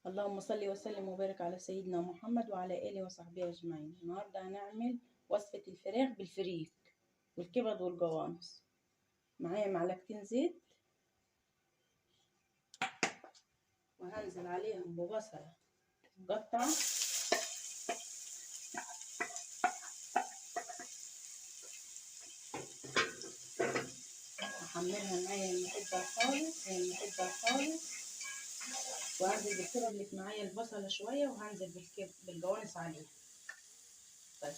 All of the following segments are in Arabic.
اللهم صل وسلم وبارك على سيدنا محمد وعلى آله وصحبه أجمعين. النهاردة هنعمل وصفة الفراخ بالفريك والكبد والجوانص. معايا معلقتين زيت، وهنزل عليهم ببصلة مقطعة، هحمرها معايا المحبة خالص وهنزل بالكبد اللي معايا البصلة شوية، وهنزل بالجوانص عليها بس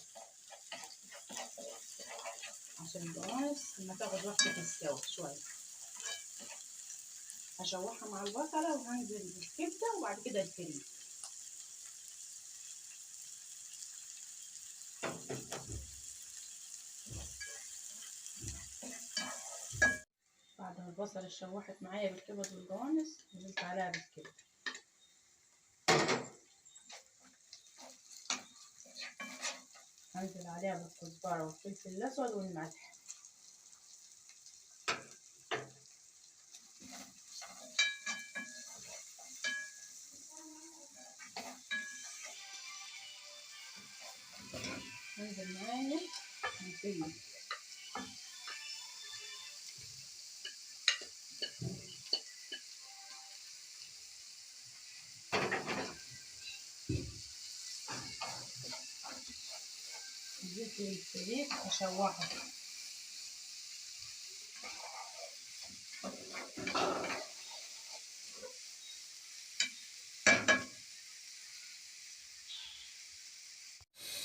عشان الجوانص لما تاخد وقت في السوا شوية. هشوحها مع البصلة وهنزل بالكبدة وبعد كده الفريك. بعد ما البصلة اتشوحت معايا بالكبد والجوانص نزلت عليها بالكبدة، هنزل عليها بالكزبرة والفلفل الأسود والملح. هنزل معايا الفلفل، زيت الفريك هشوحه،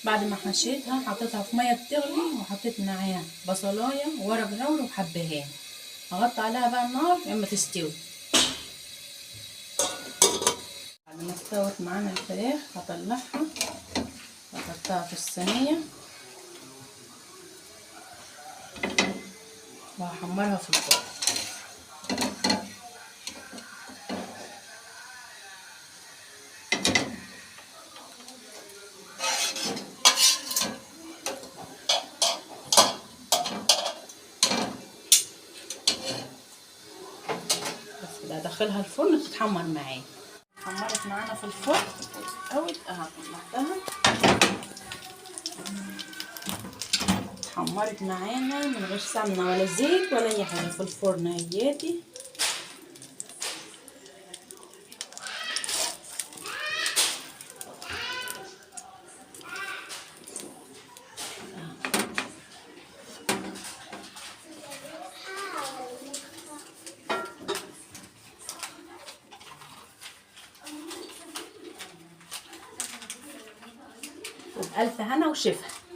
بعد ما حشيتها حطيتها في ميه بتغلي وحطيت معاها بصلايه وورق لورا وحبهان. هغطي عليها بقى النار لما تستوي. بعد ما استوت معانا الفراخ هطلعها واحطها في الصينيه وهحمرها في الفرن. بس كده ادخلها الفرن تتحمر معايا. اتحمرت معانا في الفرن استوت اهو، طلعتها اتحمرت معانا من غير سمنه ولا زيت ولا اي حاجه في الفرن اهياتي. وبألف هنا وشفا.